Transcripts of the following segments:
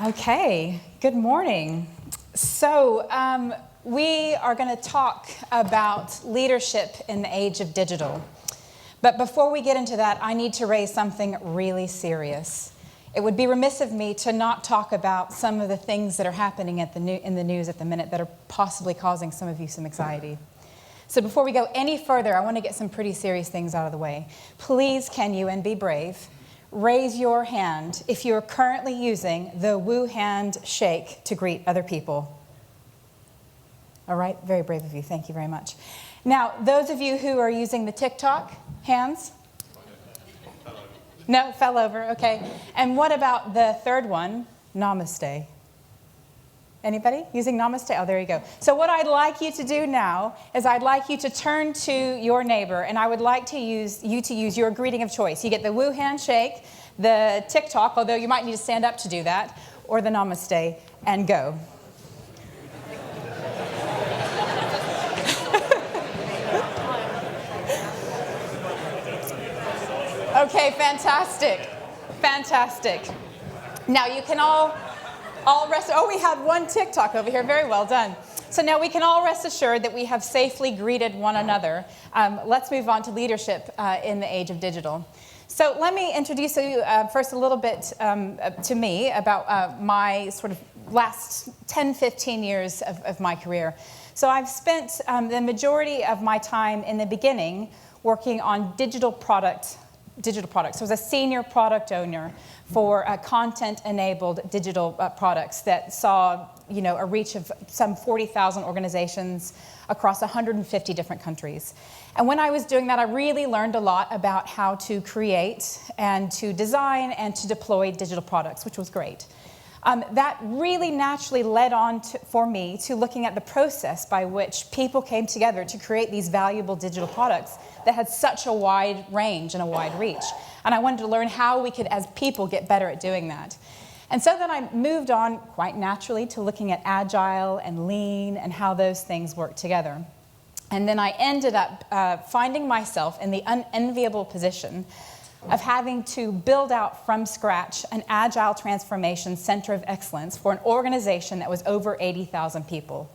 Okay, good morning. So we are going to talk about leadership in the age of digital. But before we get into that, I need to raise something really serious. It would be remiss of me to not talk about some of the things that are happening in the news at the minute that are possibly causing some of you some anxiety. So before we go any further, I want to get some pretty serious things out of the way. Please, can you, and be brave, raise your hand if you're currently using the woo hand shake to greet other people. All right, very brave of you. Thank you very much. Now, those of you who are using the TikTok hands? No, fell over, okay. And what about the third one, namaste? Anybody using namaste? Oh, there you go. So what I'd like you to do now is I'd like you to turn to your neighbor, and I would like to use your greeting of choice. You get the woo handshake, the TikTok, although you might need to stand up to do that, or the namaste, and go. Okay, fantastic. Fantastic. Now you can all rest. Oh, we have one TikTok over here. Very well done. So now we can all rest assured that we have safely greeted one another. Let's move on to leadership in the age of digital. So let me introduce you first a little bit to me about my sort of last 10, 15 years of my career. So I've spent the majority of my time in the beginning working on digital products. So I was a senior product owner for content-enabled digital products that saw, a reach of some 40,000 organizations across 150 different countries. And when I was doing that, I really learned a lot about how to create and to design and to deploy digital products, which was great. That really naturally led on for me to looking at the process by which people came together to create these valuable digital products that had such a wide range and a wide reach. And I wanted to learn how we could, as people, get better at doing that. And so then I moved on quite naturally to looking at Agile and Lean and how those things work together. And then I ended up finding myself in the unenviable position of having to build out from scratch an Agile transformation center of excellence for an organization that was over 80,000 people.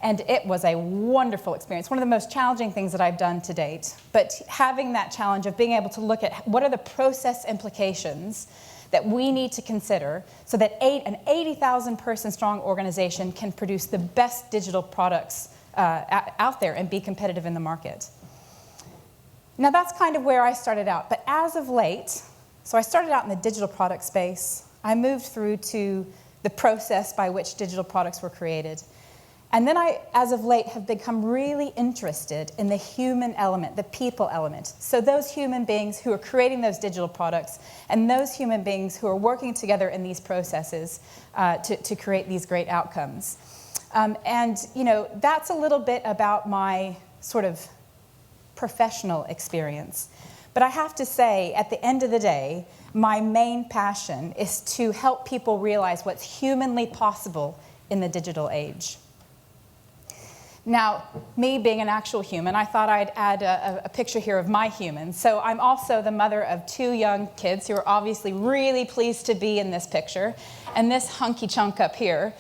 And it was a wonderful experience, one of the most challenging things that I've done to date. But having that challenge of being able to look at what are the process implications that we need to consider so that an 80,000 person strong organization can produce the best digital products out there and be competitive in the market. Now that's kind of where I started out, but as of late, so I started out in the digital product space, I moved through to the process by which digital products were created. And then I, as of late, have become really interested in the human element, the people element. So those human beings who are creating those digital products and those human beings who are working together in these processes to create these great outcomes. That's a little bit about my sort of professional experience. But I have to say, at the end of the day, my main passion is to help people realize what's humanly possible in the digital age. Now, me being an actual human, I thought I'd add a picture here of my human. So I'm also the mother of two young kids who are obviously really pleased to be in this picture, and this hunky chunk up here,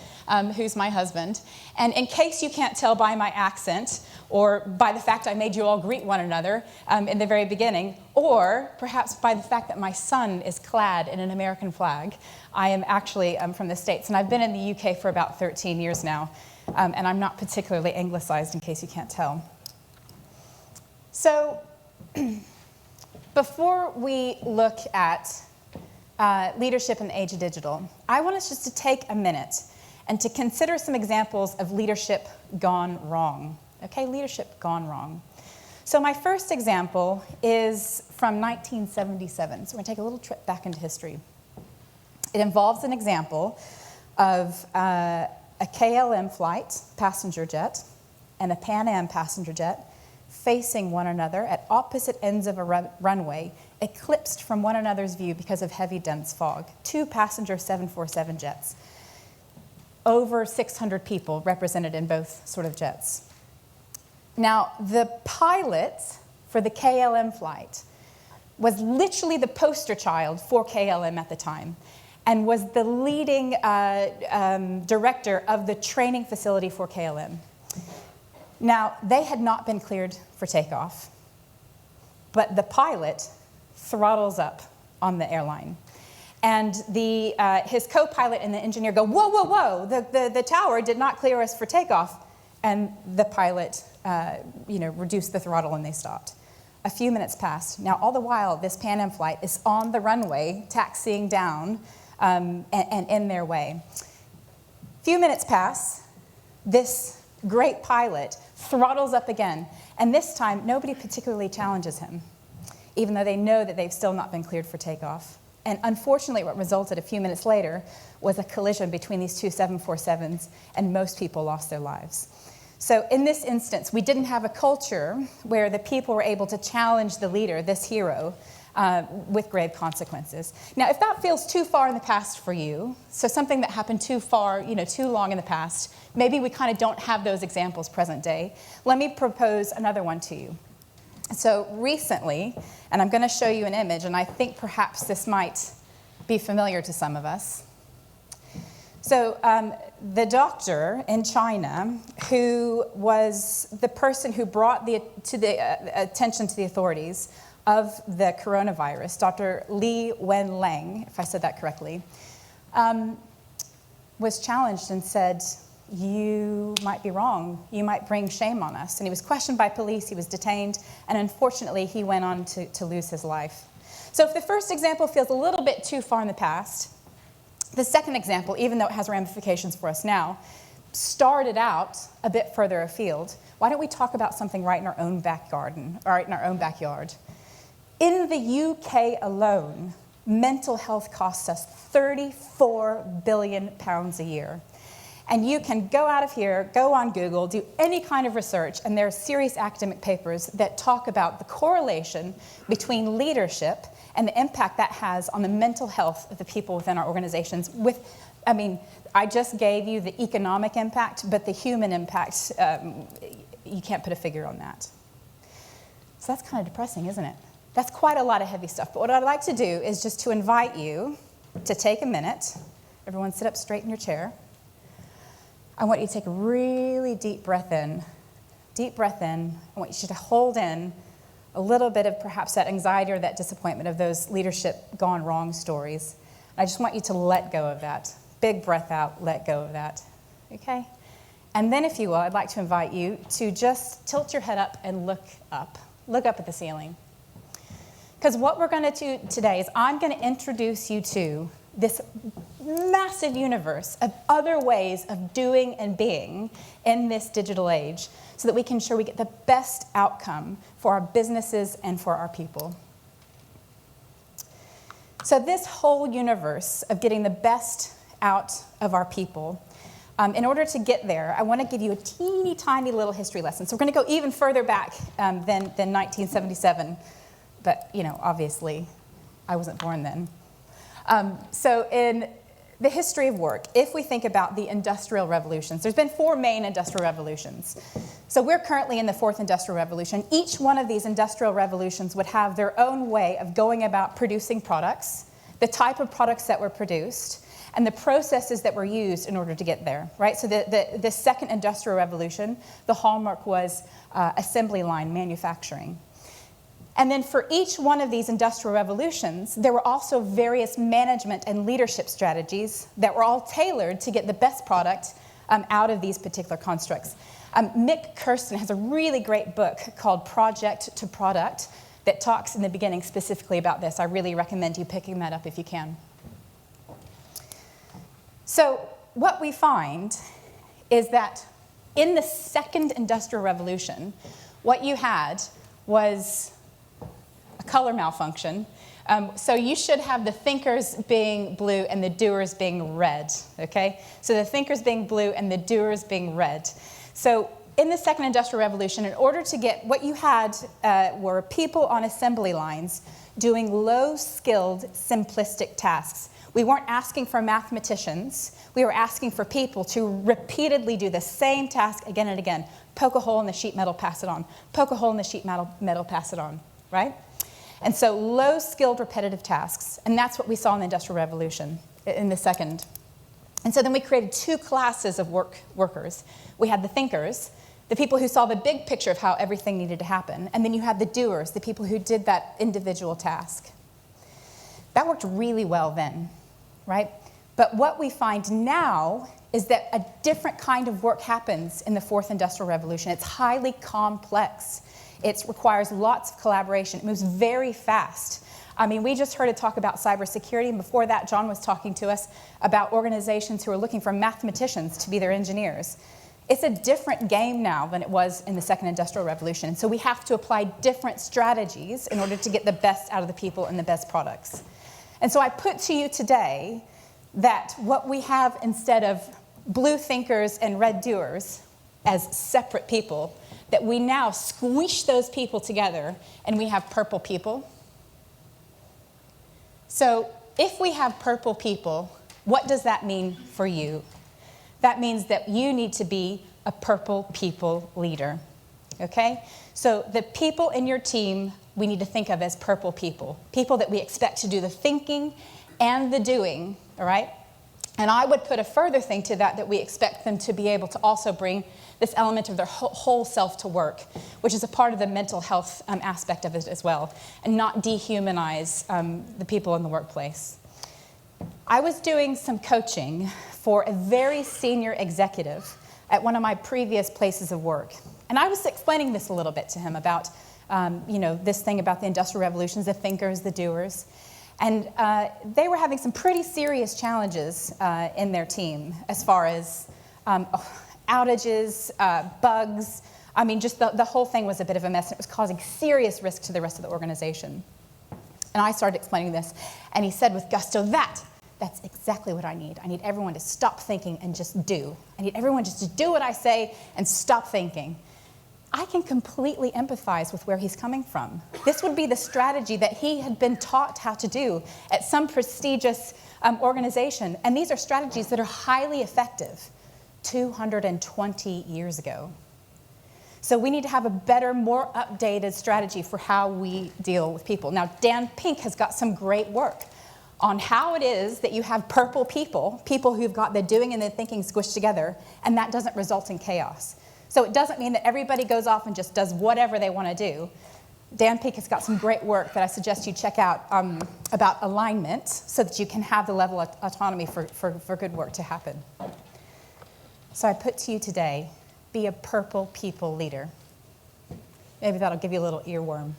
who's my husband. And in case you can't tell by my accent, or by the fact I made you all greet one another in the very beginning, or perhaps by the fact that my son is clad in an American flag, I am actually from the States, and I've been in the UK for about 13 years now. And I'm not particularly anglicized, in case you can't tell. So before we look at leadership in the age of digital, I want us just to take a minute and to consider some examples of leadership gone wrong. Okay, leadership gone wrong. So my first example is from 1977. So we're going to take a little trip back into history. It involves an example of a KLM flight, passenger jet, and a Pan Am passenger jet facing one another at opposite ends of a runway, eclipsed from one another's view because of heavy, dense fog. Two passenger 747 jets. Over 600 people represented in both sort of jets. Now, the pilot for the KLM flight was literally the poster child for KLM at the time. and was the leading director of the training facility for KLM. Now, they had not been cleared for takeoff, but the pilot throttles up on the airline. And his co-pilot and the engineer go, whoa, whoa, whoa, the tower did not clear us for takeoff. And the pilot reduced the throttle and they stopped. A few minutes passed. Now, all the while, this Pan Am flight is on the runway, taxiing down and in their way. A few minutes pass. This great pilot throttles up again. And this time, nobody particularly challenges him, even though they know that they've still not been cleared for takeoff. And unfortunately, what resulted a few minutes later was a collision between these two 747s, and most people lost their lives. So in this instance, we didn't have a culture where the people were able to challenge the leader, this hero, with grave consequences. Now, if that feels too far in the past for you, so something that happened too far, too long in the past, maybe we kind of don't have those examples present day, let me propose another one to you. So recently, and I'm going to show you an image, and I think perhaps this might be familiar to some of us. So the doctor in China, who was the person who brought attention to the authorities of the coronavirus, Dr. Li Wenliang, if I said that correctly, was challenged and said, you might be wrong. You might bring shame on us. And he was questioned by police. He was detained. And unfortunately, he went on to lose his life. So if the first example feels a little bit too far in the past, the second example, even though it has ramifications for us now, started out a bit further afield. Why don't we talk about something right in our own backyard? In the UK alone, mental health costs us £34 billion a year. And you can go out of here, go on Google, do any kind of research, and there are serious academic papers that talk about the correlation between leadership and the impact that has on the mental health of the people within our organizations. I just gave you the economic impact, but the human impact, you can't put a figure on that. So that's kind of depressing, isn't it? That's quite a lot of heavy stuff. But what I'd like to do is just to invite you to take a minute. Everyone sit up straight in your chair. I want you to take a really deep breath in. Deep breath in. I want you to hold in a little bit of perhaps that anxiety or that disappointment of those leadership gone wrong stories. I just want you to let go of that. Big breath out, let go of that. Okay? And then, if you will, I'd like to invite you to just tilt your head up and look up. Look up at the ceiling. Because what we're going to do today is I'm going to introduce you to this massive universe of other ways of doing and being in this digital age so that we can ensure we get the best outcome for our businesses and for our people. So this whole universe of getting the best out of our people, in order to get there, I want to give you a teeny tiny little history lesson. So we're going to go even further back than 1977, but obviously I wasn't born then. So in the history of work, if we think about the industrial revolutions, there's been 4 main industrial revolutions. So we're currently in the 4th industrial revolution. Each one of these industrial revolutions would have their own way of going about producing products, the type of products that were produced, and the processes that were used in order to get there, right? So the second industrial revolution, the hallmark was assembly line manufacturing. And then for each one of these industrial revolutions, there were also various management and leadership strategies that were all tailored to get the best product out of these particular constructs. Mick Kirsten has a really great book called Project to Product that talks in the beginning specifically about this. I really recommend you picking that up if you can. So what we find is that in the second industrial revolution, what you had was a color malfunction. So you should have the thinkers being blue and the doers being red, okay? So the thinkers being blue and the doers being red. So in the second industrial revolution, in order to get what you had were people on assembly lines doing low-skilled, simplistic tasks. We weren't asking for mathematicians. We were asking for people to repeatedly do the same task again and again. Poke a hole in the sheet metal, pass it on. Poke a hole in the sheet metal, pass it on, right? And so low-skilled repetitive tasks, and that's what we saw in the Industrial Revolution. in the second. And so then we created two classes of workers. We had the thinkers, the people who saw the big picture of how everything needed to happen. And then you had the doers, the people who did that individual task. That worked really well then, right? But what we find now is that a different kind of work happens in the fourth industrial revolution. It's highly complex. It requires lots of collaboration. It moves very fast. I mean, we just heard a talk about cybersecurity, and before that, John was talking to us about organizations who are looking for mathematicians to be their engineers. It's a different game now than it was in the second industrial revolution. So we have to apply different strategies in order to get the best out of the people and the best products. And so I put to you today that what we have instead of blue thinkers and red doers as separate people, that we now squish those people together and we have purple people. So if we have purple people, what does that mean for you? That means that you need to be a purple people leader, okay? So the people in your team we need to think of as purple people, people that we expect to do the thinking and the doing, all right? And I would put a further thing to that we expect them to be able to also bring this element of their whole self to work, which is a part of the mental health aspect of it as well, and not dehumanize the people in the workplace. I was doing some coaching for a very senior executive at one of my previous places of work. And I was explaining this a little bit to him about, this thing about the Industrial Revolutions, the thinkers, the doers. And they were having some pretty serious challenges in their team as far as outages, bugs. I mean, just the whole thing was a bit of a mess. And it was causing serious risk to the rest of the organization. And I started explaining this. And he said with gusto, that's exactly what I need. I need everyone to stop thinking and just do. I need everyone just to do what I say and stop thinking. I can completely empathize with where he's coming from. This would be the strategy that he had been taught how to do at some prestigious organization. And these are strategies that are highly effective 220 years ago. So we need to have a better, more updated strategy for how we deal with people. Now, Dan Pink has got some great work on how it is that you have purple people, people who've got the doing and the thinking squished together, and that doesn't result in chaos. So it doesn't mean that everybody goes off and just does whatever they want to do. Dan Pink has got some great work that I suggest you check out about alignment so that you can have the level of autonomy for good work to happen. So I put to you today, be a purple people leader. Maybe that'll give you a little earworm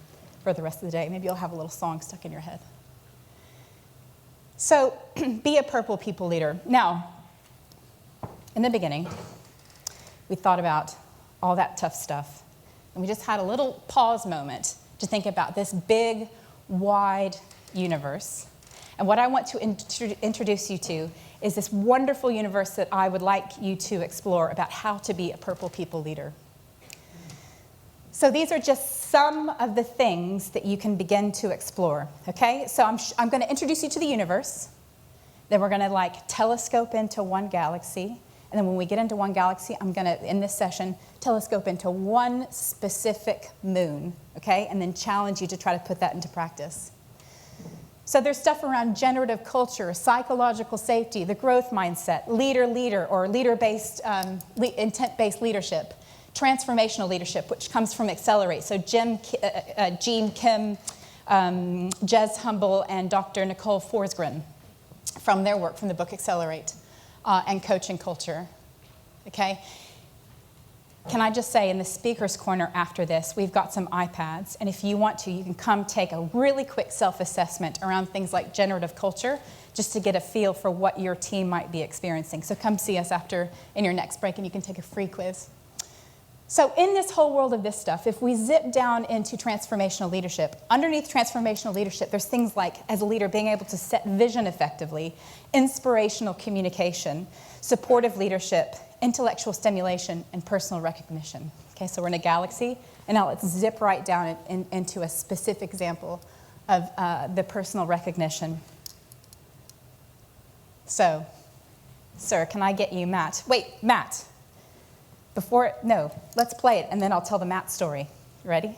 for the rest of the day. Maybe you'll have a little song stuck in your head. So be a purple people leader. Now, in the beginning, we thought about all that tough stuff. And we just had a little pause moment to think about this big, wide universe. And what I want to introduce you to is this wonderful universe that I would like you to explore about how to be a purple people leader. So these are just some of the things that you can begin to explore, okay? So I'm going to introduce you to the universe. Then we're going to telescope into one galaxy. And then when we get into one galaxy, I'm going to, in this session, telescope into one specific moon, okay? And then challenge you to try to put that into practice. So there's stuff around generative culture, psychological safety, the growth mindset, leader, or leader-based, intent-based leadership, transformational leadership, which comes from Accelerate. So Gene Kim, Jez Humble, and Dr. Nicole Forsgren from their work from the book Accelerate. And coaching culture, okay? Can I just say, in the speaker's corner after this, we've got some iPads, and if you want to, you can come take a really quick self-assessment around things like generative culture, just to get a feel for what your team might be experiencing. So come see us in your next break, and you can take a free quiz. So in this whole world of this stuff, if we zip down into transformational leadership, underneath transformational leadership, there's things like, as a leader, being able to set vision effectively, inspirational communication, supportive leadership, intellectual stimulation, and personal recognition. Okay, so we're in a galaxy, and now let's zip right down into a specific example of the personal recognition. So, sir, can I get you Matt? Wait, Matt. Let's play it, and then I'll tell the Matt story. You ready?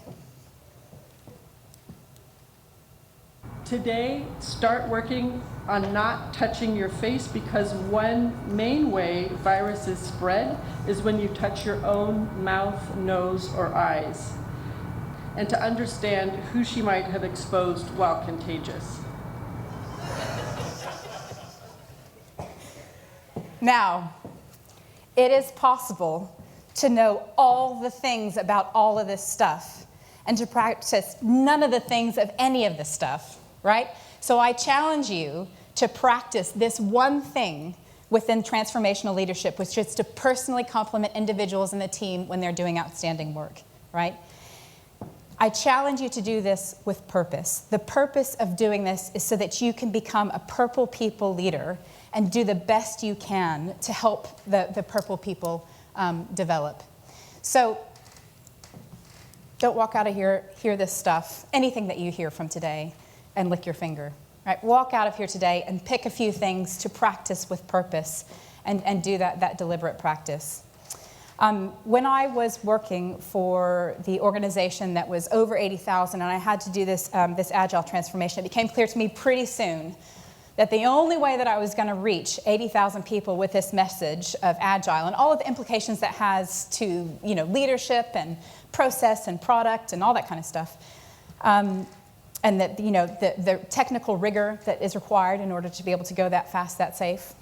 Today, start working on not touching your face, because one main way viruses spread is when you touch your own mouth, nose, or eyes, and to understand who she might have exposed while contagious. Now, it is possible to know all the things about all of this stuff and to practice none of the things of any of this stuff, right? So I challenge you to practice this one thing within transformational leadership, which is to personally compliment individuals in the team when they're doing outstanding work, right? I challenge you to do this with purpose. The purpose of doing this is so that you can become a purple people leader and do the best you can to help the purple people develop. So don't walk out of here, hear this stuff, anything that you hear from today, and lick your finger. Right? Walk out of here today and pick a few things to practice with purpose and do that deliberate practice. When I was working for the organization that was over 80,000 and I had to do this Agile transformation, it became clear to me pretty soon that the only way that I was going to reach 80,000 people with this message of Agile and all of the implications that has to leadership and process and product and all that kind of stuff, and that the technical rigor that is required in order to be able to go that fast, that safe,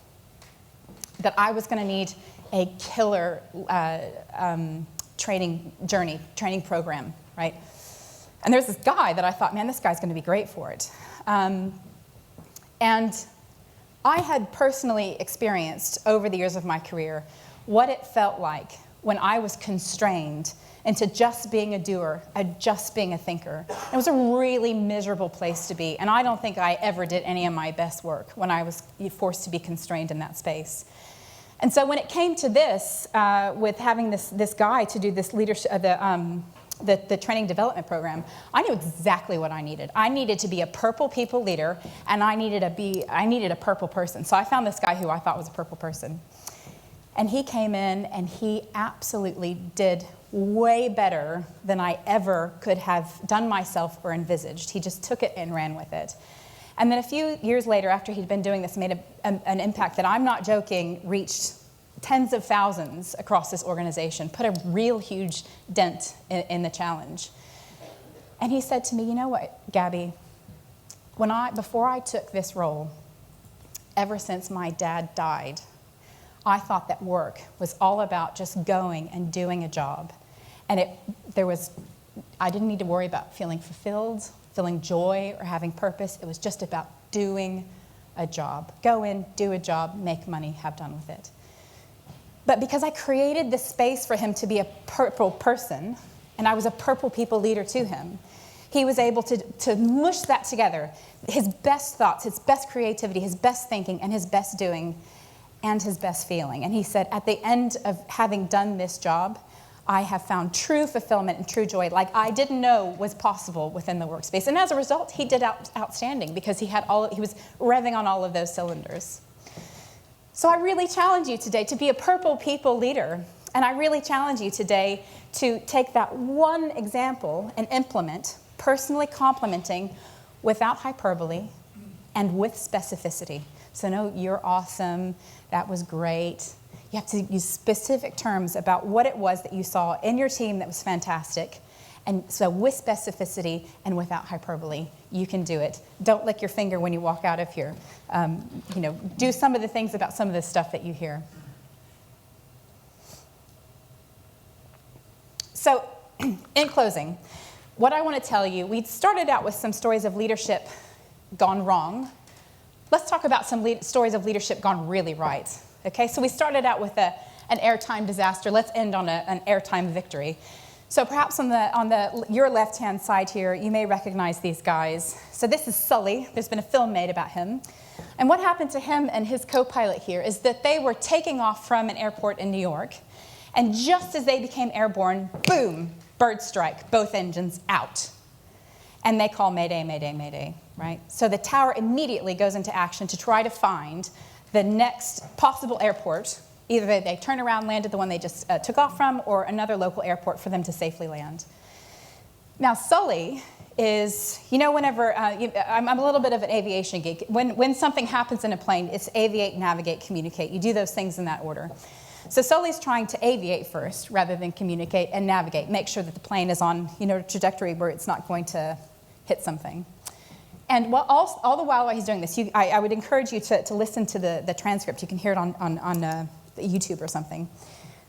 that I was going to need a killer training program, right? And there's this guy that I thought, man, this guy's going to be great for it. And I had personally experienced over the years of my career what it felt like when I was constrained into just being a doer, just being a thinker. It was a really miserable place to be, and I don't think I ever did any of my best work when I was forced to be constrained in that space. And so when it came to this, with having this guy to do this leadership, the training development program, I knew exactly what I needed. I needed to be a purple people leader, and I needed a purple person. So I found this guy who I thought was a purple person. And he came in and he absolutely did way better than I ever could have done myself or envisaged. He just took it and ran with it. And then a few years later, after he'd been doing this, made an impact that, I'm not joking, reached tens of thousands across this organization, put a real huge dent in the challenge. And he said to me, you know what, Gabby, before I took this role, ever since my dad died, I thought that work was all about just going and doing a job. And I didn't need to worry about feeling fulfilled, feeling joy, or having purpose. It was just about doing a job. Go in, do a job, make money, have done with it. But because I created this space for him to be a purple person, and I was a purple people leader to him, he was able to mush that together. His best thoughts, his best creativity, his best thinking, and his best doing, and his best feeling. And he said, at the end of having done this job, I have found true fulfillment and true joy like I didn't know was possible within the workspace. And as a result, he did outstanding because he was revving on all of those cylinders. So I really challenge you today to be a purple people leader. And I really challenge you today to take that one example and implement personally complimenting without hyperbole and with specificity. So no, you're awesome, that was great. You have to use specific terms about what it was that you saw in your team that was fantastic. And so with specificity and without hyperbole, you can do it. Don't lick your finger when you walk out of here. Do some of the things about some of the stuff that you hear. So in closing, what I want to tell you, we started out with some stories of leadership gone wrong. Let's talk about some stories of leadership gone really right. Okay, so we started out with an airtime disaster. Let's end on an airtime victory. So perhaps on your left-hand side here, you may recognize these guys. So this is Sully. There's been a film made about him. And what happened to him and his co-pilot here is that they were taking off from an airport in New York, and just as they became airborne, boom, bird strike, both engines out. And they call Mayday, Mayday, Mayday, right? So the tower immediately goes into action to try to find the next possible airport. Either they turn around, land at the one they just took off from, or another local airport for them to safely land. Now, Sully is, whenever, I'm a little bit of an aviation geek. When something happens in a plane, it's aviate, navigate, communicate. You do those things in that order. So Sully's trying to aviate first rather than communicate and navigate, make sure that the plane is on, a trajectory where it's not going to hit something. And all the while he's doing this, I would encourage you to listen to the transcript. You can hear it on YouTube or something.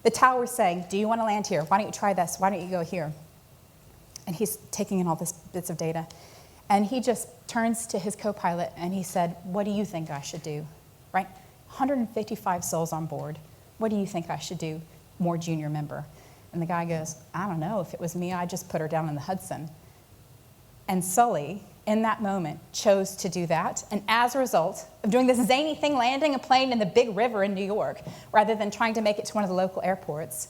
The tower's saying, do you want to land here? Why don't you try this? Why don't you go here? And he's taking in all these bits of data. And he just turns to his co-pilot and he said, what do you think I should do? Right? 155 souls on board. What do you think I should do? More junior member. And the guy goes, I don't know. If it was me, I'd just put her down in the Hudson. And Sully, in that moment, chose to do that. And as a result of doing this zany thing, landing a plane in the big river in New York, rather than trying to make it to one of the local airports,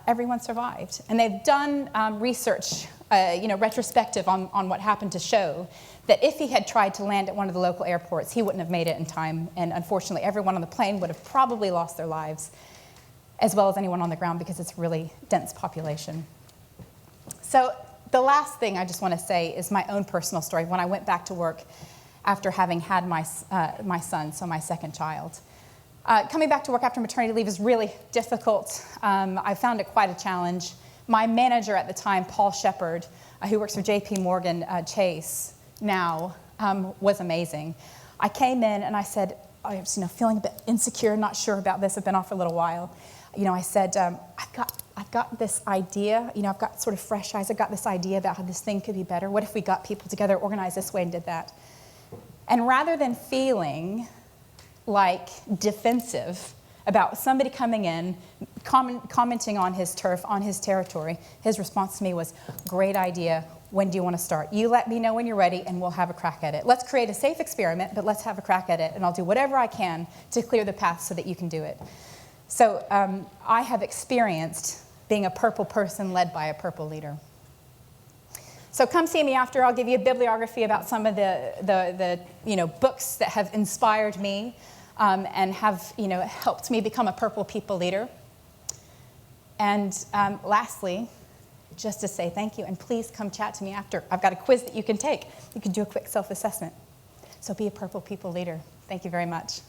everyone survived. And they've done research, retrospective on what happened to show that if he had tried to land at one of the local airports, he wouldn't have made it in time. And unfortunately, everyone on the plane would have probably lost their lives, as well as anyone on the ground, because it's a really dense population. So the last thing I just want to say is my own personal story. When I went back to work after having had my son, so my second child. Coming back to work after maternity leave is really difficult. I found it quite a challenge. My manager at the time, Paul Shepard, who works for JP Morgan Chase now, was amazing. I came in and I said, I was feeling a bit insecure, not sure about this. I've been off for a little while. I said, I've got this idea. I've got sort of fresh eyes. I've got this idea about how this thing could be better. What if we got people together, organized this way, and did that? And rather than feeling like defensive about somebody coming in, commenting on his turf, on his territory, his response to me was, great idea. When do you want to start? You let me know when you're ready, and we'll have a crack at it. Let's create a safe experiment, but let's have a crack at it, and I'll do whatever I can to clear the path so that you can do it. So I have experienced being a purple person led by a purple leader. So come see me after. I'll give you a bibliography about some of the books that have inspired me and have helped me become a purple people leader. And lastly, just to say thank you, and please come chat to me after. I've got a quiz that you can take. You can do a quick self-assessment. So be a purple people leader. Thank you very much.